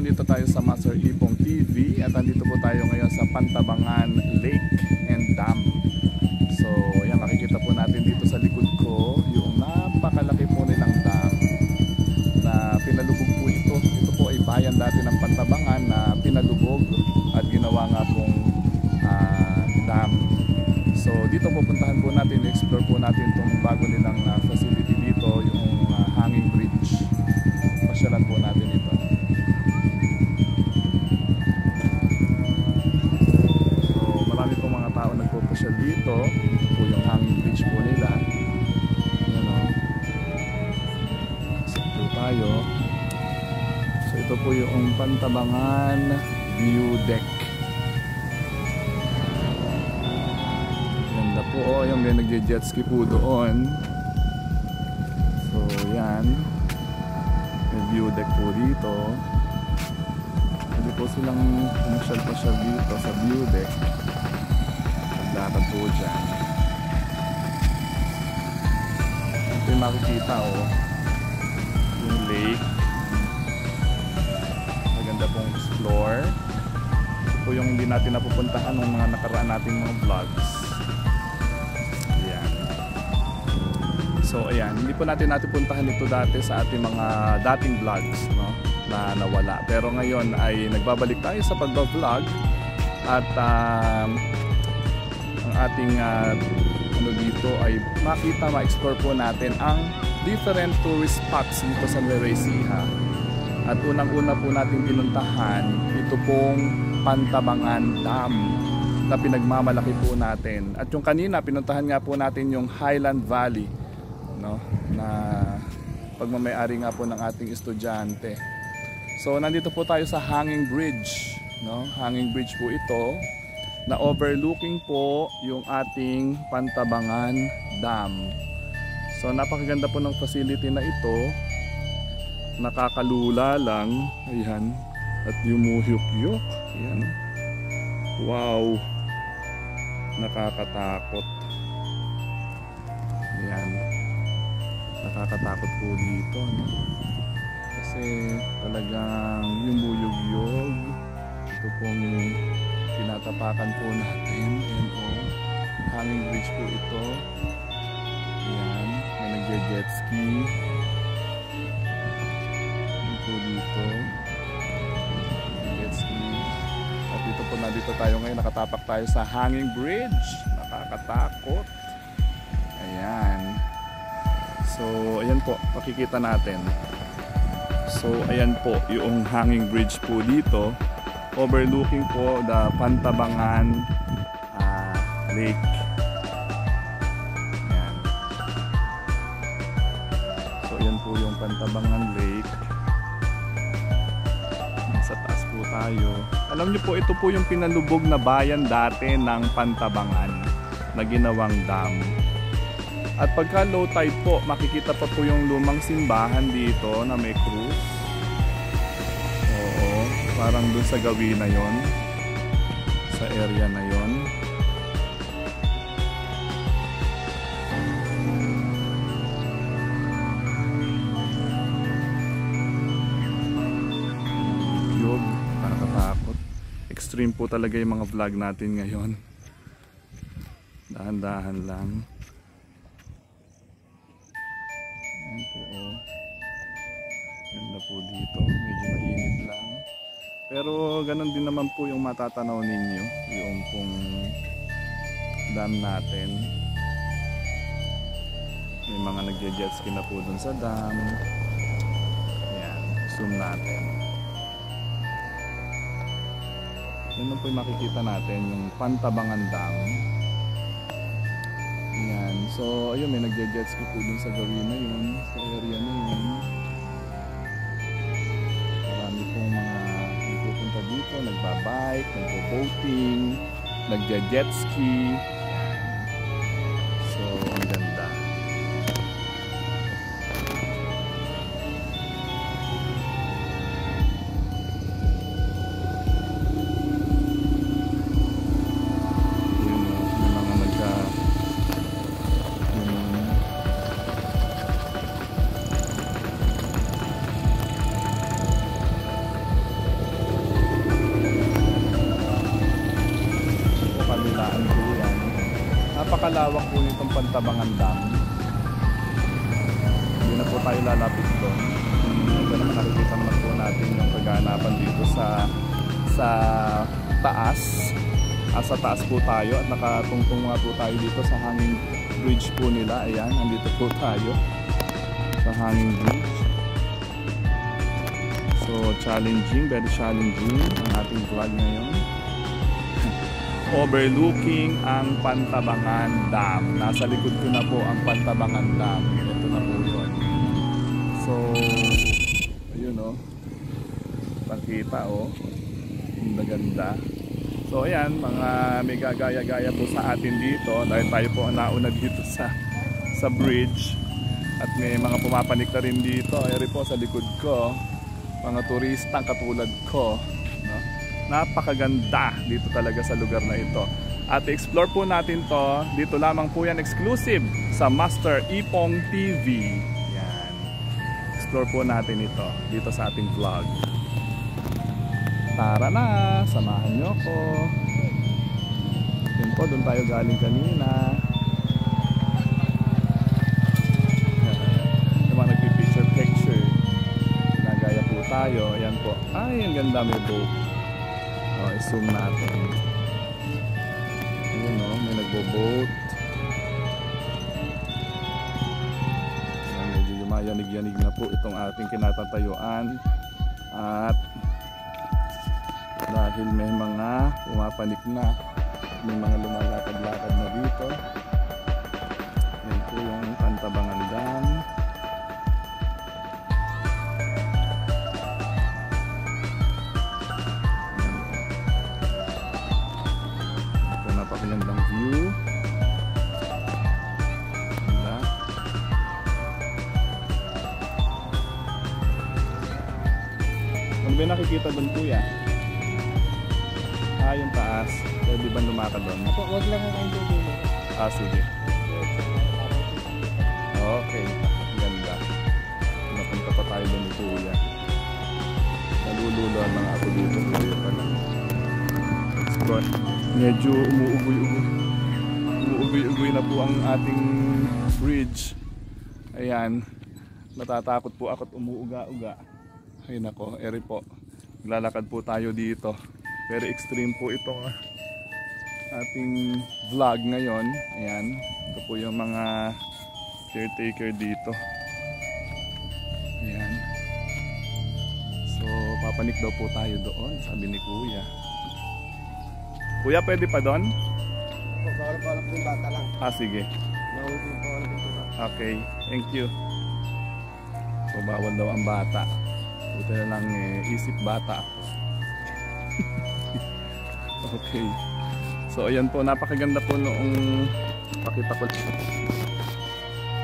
nandito tayo sa Master Ipong TV at nandito po tayo ngayon sa Pantabangan Lake and Dam. So yan, makikita po natin dito sa likod ko yung napakalaki po nilang dam na pinalubog po ito. Ito po ay bayan dati ng Pantabangan na pinalubog at ginawa nga pong dam. So dito pupuntahan po natin, explore po natin itong bago nilang facility dito, yung hanging bridge. Pasyalan po natin ito. So marami pong mga tao nagpupasyal dito. Ito po yung hanging bridge po nila. Ayan o. Pasok po tayo. So ito po yung Pantabangan View Deck. Ganda po o. Yung may nagje-jet ski po doon. So yan. May view deck po dito. Hindi po silang pumasyal-pasyal dito sa view deck. Naglakad po dyan. Ito yung makikita o. Yung lake. Maganda pong explore. Ito po yung hindi natin napupuntahan ng mga nakaraan nating mga vlogs. So ayan, hindi po natin puntahan ito dati sa ating mga dating vlogs, no, na nawala. Pero ngayon ay nagbabalik tayo sa pag-vlog at ang ating ano dito ay makita, ma-explore po natin ang different tourist spots dito sa Nueva Ecija. At unang-una po natin pinuntahan ito pong Pantabangan Dam na pinagmamalaki po natin. At yung kanina pinuntahan nga po natin yung Highland Valley, no, na pagmamay-ari nga po ng ating estudyante. So nandito po tayo sa hanging bridge, no? Hanging bridge po ito na overlooking po yung ating Pantabangan Dam. So napakaganda po ng facility na ito. Nakakalula lang. Ayan. At yumuhyuk-yuk. Ayan. Wow. Nakakatakot. Ayan. Nakakatakot po dito, no? Kasi talagang yung buyog-yog, ito pong tinatapakan po natin. And hanging bridge po ito. Ayan, may nagje-jet ski. Ayan po dito, jet ski. At dito po, nandito tayo ngayon, nakatapak tayo sa hanging bridge. Nakakatakot. Ayan. So ayan po, makikita natin. So ayan po yung hanging bridge po dito, overlooking po the Pantabangan Lake. Ayan. So ayan po yung Pantabangan Lake. Nasa taas po tayo. Alam niyo po, ito po yung pinalubog na bayan dati ng Pantabangan na ginawang dam. At pagka low tide po, makikita pa po yung lumang simbahan dito na may cruise. Oo, parang dun sa gawin na yon, sa area na yon. Yog, nakakatakot. Extreme po talaga yung mga vlog natin ngayon. Dahan-dahan lang. Ayan po, oh. Ganda po dito, medyo mainit lang. Pero ganun din naman po yung matatanaw ninyo, yung pong dam natin. May mga nagje-jet ski na po dun sa dam. Ayan, zoom natin. Yan po yung makikita natin, yung Pantabangan Dam. Ayan. So ayun, may nagje-jet ski po dun sa gawin na yun, sa area na yun. Marami pong mga pupunta dito, nagbabike, nagbo-boating, nagje-jet ski. So ang ganda. lawak po nitong Pantabangan Dam. Hindi na po tayo lalapit doon. Ito naman nakikita naman po natin yung kaganapan dito sa taas. Sa taas po tayo at nakatungtong nga po tayo dito sa hanging bridge po nila. Ayan, nandito po tayo sa hanging bridge. So challenging, very challenging ang ating vlog ngayon. Overlooking ang Pantabangan Dam. Nasa likod ko na po ang Pantabangan Dam. Ito na po yun. So ayun o, pakita o, ganda. So ayan, mga may gagaya-gaya po sa atin dito dahil tayo po ang nauna dito sa bridge. At may mga pumapanik na rin dito. Ayun po sa likod ko, mga turistang katulad ko, no? Napakaganda dito talaga sa lugar na ito. At explore po natin to. Dito lamang po yan, exclusive sa Master Ipong TV. Yan. Explore po natin ito dito sa ating vlog. Tara na, samahan nyo ko. Yan po, doon tayo galing kanina. Yung mga nagpipicture nagaya po tayo. Ayan po, ay ang ganda, may boat. I-zoom natin. Ayan o, may nagbo-boat. Medyo yumayanig-yanig na po itong ating kinatatayuan. At dahil may mga pumapanik na, may mga lumalakad-lakad na dito. Yan po yung Pantabangan Dam. Ito, napakagandang view. Ganda. Ano ba nakikita doon, kuya? Yung taas. Pwede ba lumakad doon? Huwag lang ang dulo. Sige. Okay. Ganda. Napunta pa tayo doon ni kuya. Nalululo ang mga ako dito. Kuya pala. Explore. Medyo umuugoy na po ang ating bridge. Ayan. Natatakot po ako at umuuga-uga. Ay nako, eri po. Lalakad po tayo dito. Very extreme po itong ating vlog ngayon. Ayan, ito po yung mga caretaker dito. Ayan. So papanik daw po tayo doon, sabi ni kuya. Kuya, pwede pa doon? Bawal po yung bata lang. Sige. Okay, thank you. So bawal daw ang bata. Buti na lang isip bata ako. Okay. So ayan po, napakaganda po noong pakita ko.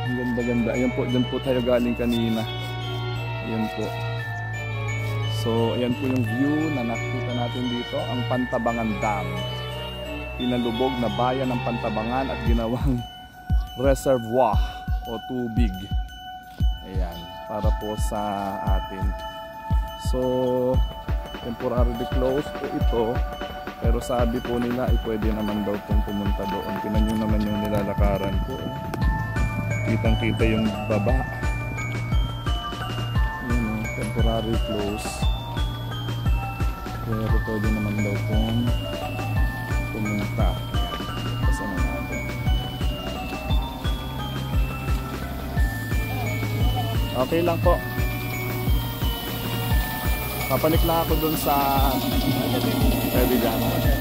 Ang ganda-ganda. Ayan po, dyan po tayo galing kanina. Ayan po. So ayan po yung view na nakita natin dito, ang Pantabangan Dam. Pinalubog na bayan ng Pantabangan at ginawang reservoir o tubig. Ayan, para po sa atin. So temporarily closed po ito. Pero sabi po nila ay pwede naman daw pong pumunta doon. Tingnan nyo naman yung nilalakaran ko. Kitang kita yung baba. Yun, temporary close. Pero pwede naman daw pong pumunta. Kasama natin. Okay lang po. Papanik lang ako dun sa pwede dyan. Ayan.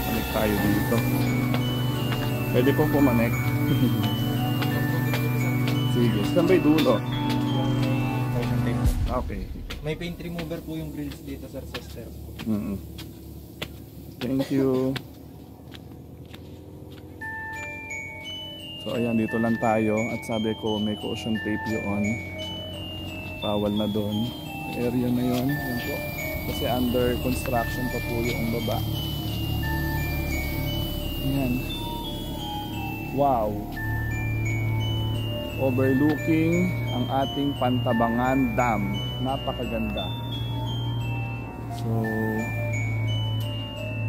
Panik tayo dito. Pwede po pumanik. Sige, saan ba'y dulo? Okay. May paint remover po yung grills dito, sir, sa stairs. Thank you. So ayan, dito lang tayo at sabi ko may caution tape yun. Bawal na doon. Area na yun. Yan po. Kasi under construction pa po yung baba. Ayan. Wow. Overlooking ang ating Pantabangan Dam. Napakaganda. So,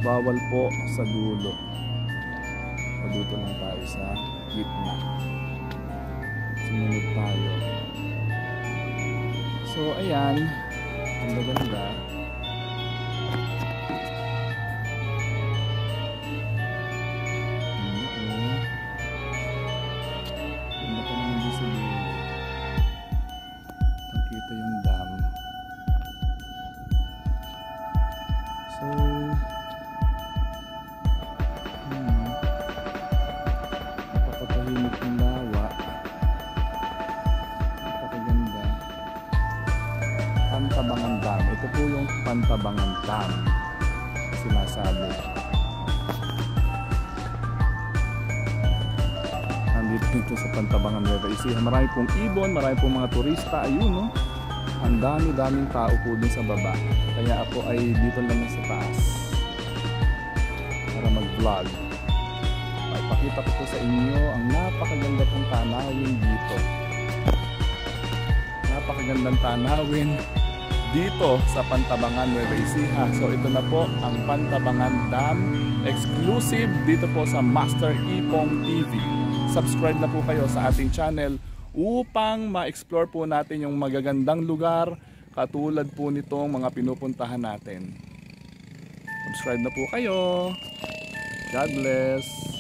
bawal po sa dulo. O dito lang tayo sa gitna. Sumunod tayo. So, ayan. Ang ganda. Ganda pa naman din sa dulo. Nakita yung dam. So, napakatahimik ng lawa. Napakaganda. Pantabangan Dam. Ito po yung Pantabangan Dam sinasabi. Nandito dito sa Pantabangan Nueva Ecija. Marami pong ibon, marami pong mga turista. Ayun, no? Ang dami-daming tao po dun sa baba. Kaya ako ay dito lang sa taas para mag-vlog. Ipakita ko po sa inyo ang napakaganda pong tanawin dito. Napakagandang tanawin dito sa Pantabangan Nueva Ecija. So ito na po ang Pantabangan Dam, exclusive dito po sa Master Ipong TV. Subscribe na po kayo sa ating channel upang ma-explore po natin yung magagandang lugar katulad po nitong mga pinupuntahan natin. Subscribe na po kayo. God bless.